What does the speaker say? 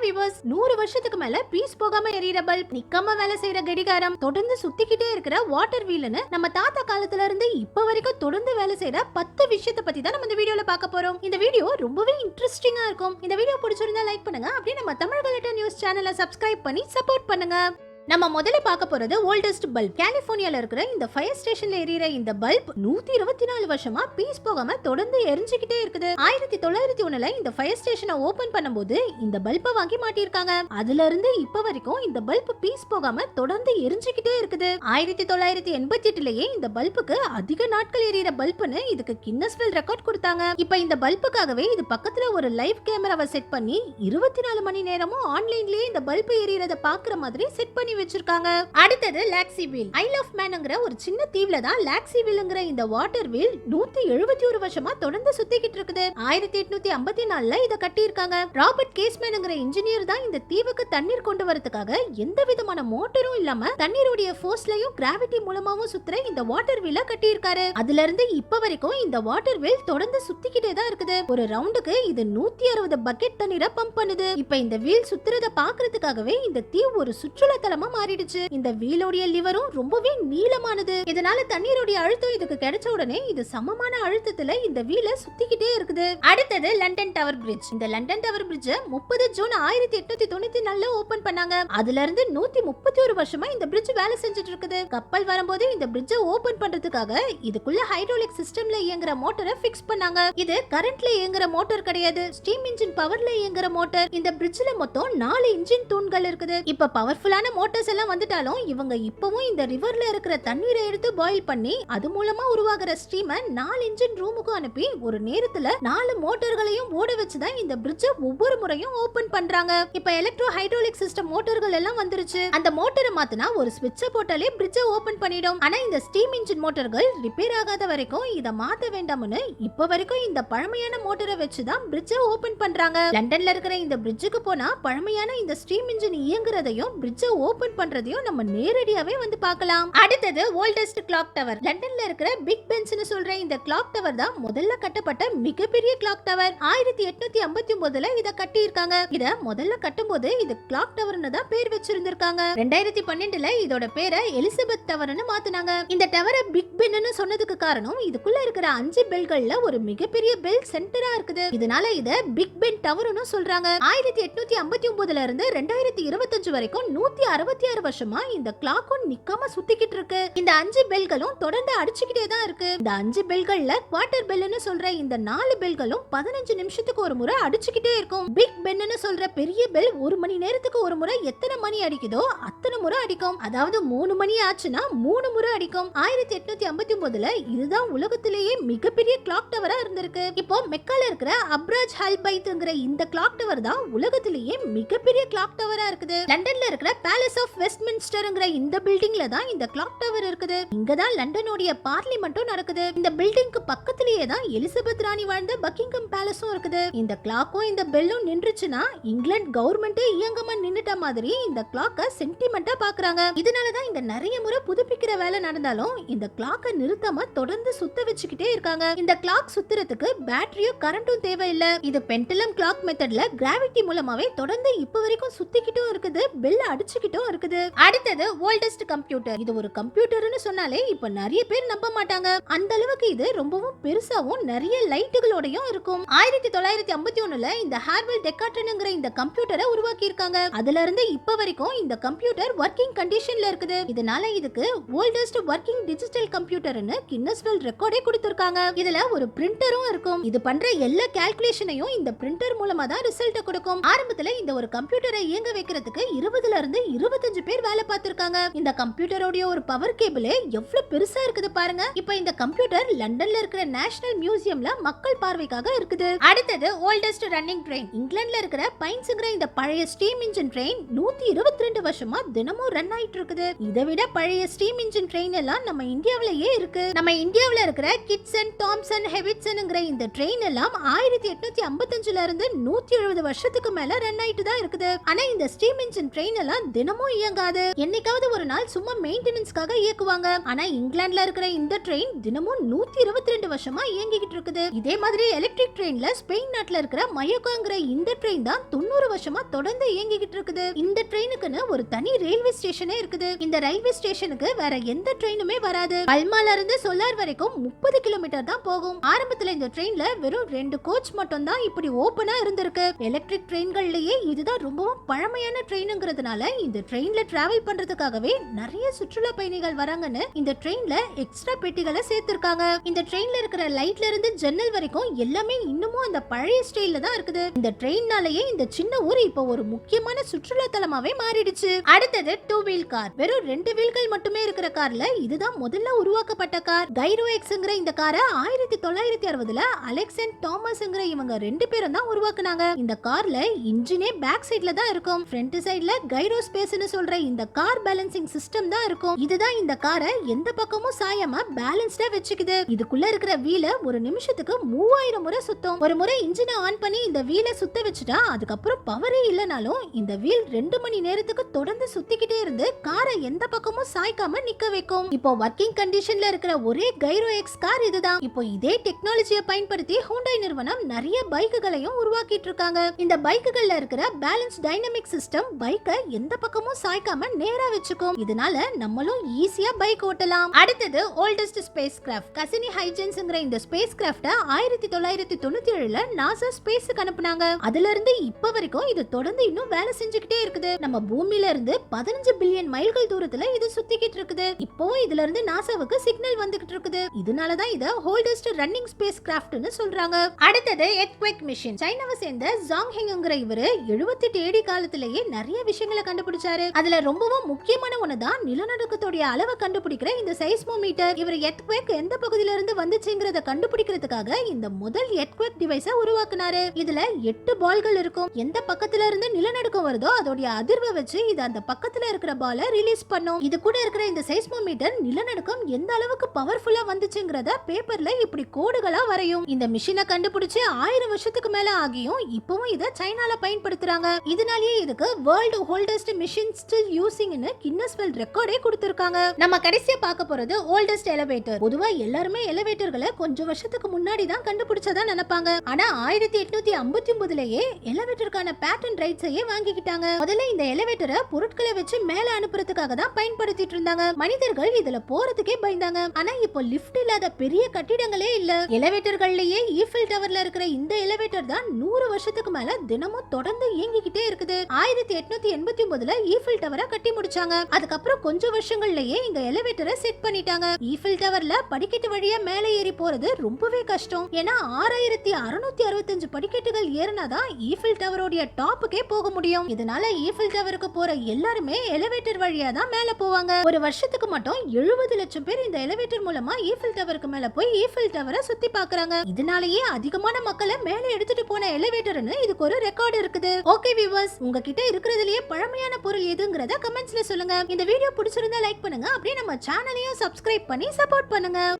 Viewers, 100 வருஷத்துக்கு மேல piece போகாம எரியற பல்ப், நிக்காம வேலை செய்யற கடிகாரம், தொடர்ந்து சுத்திக்கிட்டே இருக்கிற வாட்டர் வீல்னு நம்ம தாத்தா காலத்துல இருந்து இப்ப வரைக்கும் தொடர்ந்து வேலை செய்யற 10 விஷயத்தை பத்தி தான் நம்ம இந்த வீடியோல பார்க்க போறோம். இந்த வீடியோ ரொம்பவே இன்ட்ரெஸ்டிங்கா இருக்கும். இந்த வீடியோ பிடிச்சிருந்தா லைக் பண்ணுங்க. அப்படியே நம்ம தமிழ் கலட்டா நியூஸ் சேனலை சப்ஸ்கிரைப் பண்ணி சப்போர்ட் பண்ணுங்க. நம்ம முதல்ல பார்க்க போறது ஓல்டஸ்ட் பல்ப். கலிபோர்னியால இருக்கிற இந்த ஃபயர் ஸ்டேஷன்ல எரியற இந்த பல்ப் 124 வருஷமா பீஸ் போகாம தொடர்ந்து எரிஞ்சுக்கிட்டே இருக்குது. 1901ல இந்த ஃபயர் ஸ்டேஷனை ஓபன் பண்ணும்போது இந்த பல்பை வாங்கி மாட்டிருக்காங்க. அதுல இருந்து இப்ப வரைக்கும் இந்த பல்ப் பீஸ் போகாம தொடர்ந்து எரிஞ்சுக்கிட்டே இருக்குது. 1988லயே இந்த பல்புக்கு அதிக நாட்கள் எரியற பல்ப்னு இதுக்கு கின்னஸ் வேர்ல்ட் ரெக்கார்ட் கொடுத்தாங்க. இப்ப இந்த பல்புக்காகவே இது பக்கத்துல ஒரு லைவ் கேமராவை செட் பண்ணி 24 மணி நேரமும் ஆன்லைன்லயே இந்த பல்ப் எரியறத பாக்குற மாதிரி செட் பண்ணி வச்சிருக்காங்க. அடுத்தது லாக்ஸி வீல். ஐல் ஆஃப் மேன்ங்கற ஒரு சின்ன தீவுல தான் லாக்ஸி வீல்ங்கற இந்த வாட்டர் வீல் 171 வருஷமா தொடர்ந்து சுத்திக்கிட்டு இருக்குது. 1854ல இத கட்டி இருக்காங்க. ராபர்ட் கேஸ்மேன்ங்கற இன்ஜினியர் தான் இந்த தீவுக்கு தண்ணீர் கொண்டு வரதுக்காக எந்த விதமான மோட்டரும் இல்லாம தண்ணீருடைய ஃபோர்ஸ்லயும் கிராவிட்டி மூலமாவும் சுத்துற இந்த வாட்டர் வீல கட்டி இருக்காரு. அதுல இருந்து இப்ப வரைக்கும் இந்த வாட்டர் வீல் தொடர்ந்து சுத்திக்கிட்டே தான் இருக்குது. ஒரு ரவுண்டுக்கு இது 160 பக்கெட் தண்ணீரை பம்ப் பண்ணுது. இப்ப இந்த வீல் சுத்துறத பாக்குறதுக்காகவே இந்த தீவு ஒரு சுற்றுலா தலமா மாறிடுச்சு. இந்த வீலோடைய லிவரும் ரொம்பவே நீளமானது. இதனால தண்ணீருடைய அழுத்தம் இதுக்கு கிடைச்ச உடனே இது சமமான அழுத்தத்துல இந்த வீல சுத்திக்கிட்டே இருக்குது. அடுத்தது லண்டன் டவர் பிரிட்ஜ். இந்த லண்டன் டவர் பிரிட்ஜ் 30 ஜூன் 1894ல ஓபன் பண்ணாங்க. அதுல இருந்து 131 வருஷமா இந்த பிரிட்ஜ் வேலை செஞ்சுட்டு இருக்குது. கப்பல் வரும்போது இந்த பிரிட்ஜை ஓபன் பண்றதுக்காக இதுக்குள்ள ஹைட்ராலிக் சிஸ்டம்ல இயங்குற மோட்டரை ஃபிக்ஸ் பண்ணாங்க. இது கரண்ட்ல இயங்குற மோட்டார் கிடையாது, ஸ்டீம் இன்ஜின் பவர்ல இயங்குற மோட்டார். இந்த பிரிட்ஜ்ல மொத்தம் 4 இன்ஜின் தூண்கள் இருக்குது. இப்ப பவர்ஃபுல்லான மோட்டார்ஸ் எல்லாம் வந்துட்டாலும் இவங்க இப்பவும் இந்த ரிவர்ல இருக்கிற தண்ணீரை எடுத்து பாயில் பண்ணி அது மூலமா உருவாகிற ஸ்டீமை 4 இன்ஜின் ரூமுக்கு அனுப்பி ஒரு நேரத்துல 4 மோட்டார்களையும் ஓட வச்சுதான் இந்த பிரிட்ஜை ஒவ்வொரு முறையும் ஓபன் பண்றாங்க. இப்ப எலக்ட்ரோ ஹைட்ராலிக் சிஸ்டம் மோட்டார்கள் எல்லாம் வந்துருச்சு. அந்த மோட்டரை மாத்தினா ஒரு ஸ்விட்சை போட்டாலே பிரிட்ஜை ஓபன் பண்ணிடும். ஆனா இந்த ஸ்டீம் இன்ஜின் மோட்டார்கள் ரிப்பேர் ஆகாத வரைக்கும் இத மாத்த வேண்டாம்னு இப்ப வரைக்கும் இந்த பழமையான மோட்டரை வச்சுதான் பிரிட்ஜை ஓபன் பண்றாங்க. லண்டன்ல இருக்கிற இந்த பிரிட்ஜுக்கு போனா பழமையான இந்த ஸ்டீம் இன்ஜின் இயங்குறதையும் பிரிட்ஜை ஓபன் பண்றதையும் நம்ம நேரடியாவே வந்து பார்க்கலாம். அடுத்தது ஓல்டஸ்ட் கிளாக் டவர். லண்டன்ல இருக்கிற பிக் பென்ஸ்னு சொல்ற இந்த கிளாக் டவர் தான் முதல்ல கட்டப்பட்ட மிகப்பெரிய கிளாக் டவர். 1859ல இத கட்டி இருக்காங்க. இத முதல்ல கட்டும்போது இது கிளாக் டவர்னு தான் பேர் வச்சிருந்திருக்காங்க. 2012ல இதோட பேரை எலிசபெத் டவர்னு மாத்துனாங்க. இந்த டவரை பிக் பென்னு சொன்னதுக்கு காரணம் இதுக்குள்ள இருக்கிற 5 பெல்கள்ல ஒரு மிகப்பெரிய பெல் சென்டரா இருக்குது. இதனால இத பிக் பென் டவர்னு சொல்றாங்க. 1859ல இருந்து 2025 வரைக்கும் 166 வருஷமா இந்த கிளாக்கும் நிக்காம சுத்திக்கிட்டு இருக்கு. இந்த 5 பெல்களும் தொடர்ந்து அடிச்சுக்கிட்டே தான் இருக்கு. இந்த 5 பெல்கள்ல குவார்டர் பெல்னு சொல்ற இந்த 4 பெல்களும் 15 நிமிஷத்துக்கு ஒரு முறை அடிச்சுக்கிட்டே இருக்கும். பிக் பென்னு சொல்ற பெரிய பெல் 1 மணி நேரத்துக்கு ஒரு முறை எத்தனை மணி அடிக்குதோ அத்தனை முறை அடிக்கும். அதாவது 3 மணி ஆச்சுன்னா 3 முறை அடிக்கும். 1859ல இதுதான் உலகத்திலேயே மிகப்பெரிய கிளாக் டவரா இருந்திருக்கு. இப்போ மெக்கால இருக்கிற அப்ராஜ் ஹல்பைத்ங்கிற இந்த கிளாக் டவர் தான் உலகத்திலேயே மிகப்பெரிய கிளாக் டவரா இருக்குது. லண்டன்ல இருக்கிற பேலஸ் ஆஃப் வெஸ்ட்மின்ஸ்டர்ங்கிற இந்த பில்டிங்ல தான் இந்த கிளாக் டவர் இருக்குது. இங்க தான் லண்டனோட பார்லிமெண்ட்டும் நடக்குது. இந்த பில்டிங்க்கு பக்கத்திலேயே தான் எலிசபெத் ராணி வாழ்ந்த பக்கிங்ஹாம் பேலஸும் இருக்குது. இந்த கிளாக்கும் இந்த பெல்லும் நின்றுச்சுன்னா இங்கிலாந்து கவர்மெண்ட் இயங்காம நின்னுட்ட மாதிரி இந்த கிளாக்க சென்டிமெண்டா பாக்குறாங்க. இதனால தான் இங்க நிறைய முறை புதுப்பிக்கிற வேலை நடந்தாலும் இந்த கிளாக்க நிறுத்தாம தொடர்ந்து சுத்த வச்சுக்கிட்டே இருக்காங்க. இந்த கிளாக் சுத்துறதுக்கு பேட்டரியோ கரண்டும் தேவையில்லை. இது பெண்டலம் கிளாக் மெத்தட்ல கிராவிட்டி மூலமாவே தொடர்ந்து இப்ப வரைக்கும் சுத்திக்கிட்டும் இருக்குது, பெல் அடிச்சுக்கிட்டும் இருக்குது. அடுத்தது ஓல்டஸ்ட் கம்ப்யூட்டர். இது ஒரு கம்ப்யூட்டர்னு சொன்னாலே இப்ப நிறைய பேர் நம்ப மாட்டாங்க. அந்த அளவுக்கு இது ரொம்பவும் பெருசாவும் நிறைய லைட்டுகளோடயும் இருக்கும். 1951ல இந்த ஹார்வெல் டெக்கார்டன்ங்கிற இந்த கம்ப்யூட்டரை உருவாக்கி இருக்காங்க. அதுல இருந்து இப்ப வரைக்கும் இந்த கம்ப்யூட்டர் வர்க்கிங் கண்டிஷன்ல இருக்குது. இதனால இதுக்கு ஓல்டஸ்ட் வர்க்கிங் டிஜிட்டல் கம்ப்யூட்டர்னு கின்னஸ் வேர்ல்ட் ரெக்கார்டே கொடுத்திருக்காங்க. இதுல ஒரு பிரிண்டரும் இருக்கும். இது பண்ற எல்லா கால்குலேஷனையும் இந்த பிரிண்டர் மூலமா தான் ரிசல்ட் கொடுக்கும். ஆரம்பத்துல இந்த ஒரு கம்ப்யூட்டரை இயங்க வைக்கிறதுக்கு 20ல இருந்து 25 பேர் வேலை பார்த்திருக்காங்க. இந்த கம்ப்யூட்டரோட ஒரு பவர் கேபிள் எவ்வளவு பெருசா இருக்குது பாருங்க. இப்போ இந்த கம்ப்யூட்டர் லண்டன்ல இருக்கிற நேஷனல் மியூசியம்ல மக்கள் பார்வைக்காக இருக்குது. அடுத்தது ஓல்டஸ்ட் ரன்னிங் ட்ரெயின். இங்கிலாந்துல இருக்கிற பைன்ஸ்ங்கிற இந்த பழைய ஸ்டீம் இன்ஜின் ட்ரெயின் 122 வருஷமா தினமும் ரன் ஆயிட்டு இருக்குது. இதை விட பழைய ஸ்டீம் இன்ஜின் ட்ரெயின் எல்லாம் நம்ம இந்தியாவிலேயே இருக்கு. நம்ம இந்தியாவில இருக்கிற கிட்சன், டாம்சன், ஹெவிட்சன்ங்கிற இந்த ட்ரெயின் எல்லாம் 1855ல இருந்து 170 வருஷத்துக்கு மேல ரன் ஆயிட்டு தான் இருக்குது. ஆனா இந்த ஸ்டீம் இன்ஜின் ட்ரெயின் எல்லாம் தினமும் தினமும் இயங்காது. என்னைக்காவது ஒரு நாள் சும்மா மெயின்டெனன்ஸ்க்காக இயக்குவாங்க. ஆனா இங்கிலாந்துல இருக்கிற இந்த ட்ரெயின் தினமும் 122 வருஷமா இயங்கிக்கிட்டு இருக்குது. இதே மாதிரி எலக்ட்ரிக் ட்ரெயின்ல ஸ்பெயின் நாட்டுல இருக்கிற மயோக்காங்கிற இந்த ட்ரெயின் தான் 90 வருஷமா தொடர்ந்து இயங்கிக்கிட்டு இருக்குது. இந்த ட்ரெயினுக்குன்னு ஒரு தனி ரயில்வே ஸ்டேஷனே இருக்குது. இந்த ரயில்வே ஸ்டேஷனுக்கு வேற எந்த ட்ரெயினுமே வராது. பல்மால இருந்து சொல்லார் வரைக்கும் 30 கிலோமீட்டர் தான் போகும். ஆரம்பத்துல இந்த ட்ரெயின்ல வெறும் 2 கோச் மட்டும் தான் இப்படி ஓபனா இருந்திருக்கு. எலக்ட்ரிக் ட்ரெயின்கள்லயே இதுதான் ரொம்பவும் பழமையான ட்ரெயினுங்கிறதுனால இந்த ட்ரெயின்ல டிராவல் பண்றதுக்காகவே நிறைய சுற்றுலா பயணிகள் வராங்கன்னு இந்த ட்ரெயின்ல எக்ஸ்ட்ரா பெட்டிகளை சேர்த்திருக்காங்க. இந்த ட்ரெயின்ல இருக்கிற லைட்ல இருந்து ஜன்னல் வரைக்கும் எல்லாமே இன்னமும் அந்த பழைய ஸ்டைல்ல தான் இருக்குது. இந்த ட்ரெயின்னாலேயே இந்த சின்ன ஊர் இப்போ ஒரு முக்கியமான சுற்றுலா தலமாவே மாறிடுச்சு. அடுத்தது 2 வீல் கார். வெறும் 2 வீல்கள் மட்டுமே இருக்கிற கார்ல இதுதான் முதல்ல உருவாக்கப்பட்ட கார். கைரோ எக்ஸ்ங்கிற இந்த காரை 1960ல அலெக்ஸ் அண்ட் தாமஸ்ங்கிற இவங்க 2 பேரும் தான் உருவாக்குனாங்க. இந்த கார்ல இன்ஜினே பேக் சைடுல தான் இருக்கும். ஃப்ரண்ட் சைடுல கைரோ ஸ்பேஸ்னு சொல்ற இந்த கார் பேலன்சிங் சிஸ்டம் தான் இருக்கும். இதுதான் இந்த காரை எந்த பக்கமும் சாயாம பேலன்ஸ்டா வச்சுக்குது. இதுக்குள்ள இருக்கிற வீல ஒரு நிமிஷத்துக்கு 3000 முறை சுத்தும். ஒரு முறை இன்ஜினை ஆன் பண்ணி இந்த வீலை சுத்த வச்சுட்டா அதுக்கப்புறம் பவரே இல்லனாலும் இந்த வீல் 2 மணி நேரத்துக்கு தொடர்ந்து சுத்திக்கிட்டே இருந்து காரை எந்த பக்கமும் சாய்க்காம நிக்க வைக்கும். இப்போ வர்க்கிங் கண்டிஷன்ல இருக்கிற ஒரே கைரோ எக்ஸ் கார் இதுதான். இப்போ இதே டெக்னாலஜியை பயன்படுத்தி ஹூண்டாய் நிறுவனம் நிறைய பைக்குகளையும் உருவாக்கிட்டு இருக்காங்க. இந்த பைக்குகள்ல இருக்கிற பேலன்ஸ் டைனமிக் சிஸ்டம் பைக்கை எந்த பக்கமும் சாய்க்காம நேரா வச்சுக்கும். இதனால நம்மளும் ஈஸியா பைக் ஓட்டலாம். அடுத்தது ஓல்டஸ்ட் ஸ்பேஸ் கிராஃப்ட் கசினி ஹைஜென்ஸ்ங்கிற இந்த ஸ்பேஸ் கிராஃப்ட 1997ல நாசா ஸ்பேஸ்க்கு அனுப்புனாங்க. அதுல இருந்து இப்ப வரைக்கும் இது தொடர்ந்து இன்னும் வேலை செஞ்சுக்கிட்டே இருக்குது. நம்ம பூமியில இருந்து 15 பில்லியன் மைல்கள் தூரத்துல இது சுத்திக்கிட்டு இருக்குது. இப்போ இதுல இருந்து நாசாவுக்கு சிக்னல் வந்துகிட்டு இருக்குது. இதனால தான் இத ஓல்டஸ்ட் ரன்னிங் ஸ்பேஸ் கிராஃப்ட்னு சொல்றாங்க. அடுத்தது எர்த்குவேக் மிஷன். சைனாவை சேர்ந்த ஜாங் ஹெங்ங்கிற இவரு 78 ஏடி காலத்திலேயே நிறைய விஷயங்களை கண்டுபிடிச்சாரு. அதுல ரொம்பவும் முக்கியமான ஒண்ணுதான் நிலநடுக்கத்தோட அளவை கண்டுபிடிக்கிற இந்த சைஸ்மோமீட்டர். இவர் எர்த்குவேக் எந்த பகுதியில இருந்து வந்துச்சுங்கறத கண்டுபிடிக்கிறதுக்காக இந்த முதல் எர்த்குவேக் டிவைஸை உருவாக்குனாரு. இதுல 8 பால்கள் இருக்கும். எந்த பக்கத்துல இருந்து நிலநடுக்கம் வருதோ அதோட அதிர்வை வச்சு இது அந்த பக்கத்துல இருக்கிற பாலை ரிலீஸ் பண்ணும். இது கூட இருக்கிற இந்த சைஸ்மோமீட்டர் நிலநடுக்கம் எந்த அளவுக்கு பவர்ஃபுல்லா வந்துச்சுங்கறத பேப்பர்ல இப்படி கோடுகளா வரையும். இந்த மிஷினை கண்டுபிடிச்சு 1000 வருஷத்துக்கு மேல ஆகியும் இப்பவும் இத சைனால பயன்படுத்துறாங்க. இதனாலேயே இதுக்கு வேர்ல்ட் ஓல்டஸ்ட் மிஷின் ஸ்டில் யூசிங்னு கின்னஸ் வேர்ல்ட் ரெக்கார்டே கொடுத்திருக்காங்க. நம்ம கடைசியா பார்க்க போறது ஓல்டஸ்ட் எலிவேட்டர். பொதுவா எல்லாருமே எலிவேட்டர்களை கொஞ்சம் வருஷத்துக்கு முன்னாடி தான் கண்டுபிடிச்சதா நினைப்பாங்க. ஆனா 1859லயே எலிவேட்டருக்கான பேட்டர்ன் ரைட்ஸையே வாங்கிக்கிட்டாங்க. முதல்ல இந்த எலிவேட்டரை பொருட்களை வச்சு மேல அனுப்புறதுக்காக தான் பயன்படுத்திட்டு இருந்தாங்க. மனிதர்கள் இதுல போறதுக்கே பயந்தாங்க. ஆனா இப்போ லிஃப்ட் இல்லாத பெரிய கட்டிடங்களே இல்ல. எலிவேட்டர்கள்லயே ஈஃபில் டவர்ல இருக்கிற இந்த எலிவேட்டர் தான் 100 வருஷத்துக்கு மேல தினமும் தொடர்ந்து இயங்கிக்கிட்டே இருக்குது. 1889ல ஈஃபில் டவரை கட்டி முடிச்சாங்க. அதுக்கப்புறம் கொஞ்சம் வருஷங்கள்லயே இங்க எலிவேட்டரை செட் பண்ணிட்டாங்க. ஈஃபில் டவர்ல படிக்கட்டு வழியா மேல ஏறி போறது ரொம்பவே கஷ்டம். ஏன்னா 6665 படிக்கட்டுகள் ஏறினாதான் ஈஃபில் டவரோட டாப்புக்கே போக முடியும். இதனால ஈஃபில் டவருக்கு போற எல்லாருமே எலிவேட்டர் வழியா தான் மேல போவாங்க. ஒரு வருஷத்துக்கு மட்டும் 70 லட்சம் பேர் இந்த எலிவேட்டர் மூலமா ஈஃபில் டவருக்கு மேல போய் ஈஃபில் டவரை சுத்தி பார்க்கறாங்க. இதனாலேயே அதிகமான மக்களை மேல எடுத்துட்டு போன எலிவேட்டர்னு இதுக்கு ஒரு ரெக்கார்ட் இருக்குது. ஓகே வியூவர்ஸ், உங்ககிட்ட இருக்கிறதுலயே பழமையான பொருள் எதுங்கறத கமெண்ட்ஸ்ல சொல்லுங்க. இந்த வீடியோ பிடிச்சிருந்தா லைக் பண்ணுங்க. அப்படியே நம்ம சேனலையும் சப்ஸ்கிரைப் பண்ணி சப்போர்ட் பண்ணுங்க.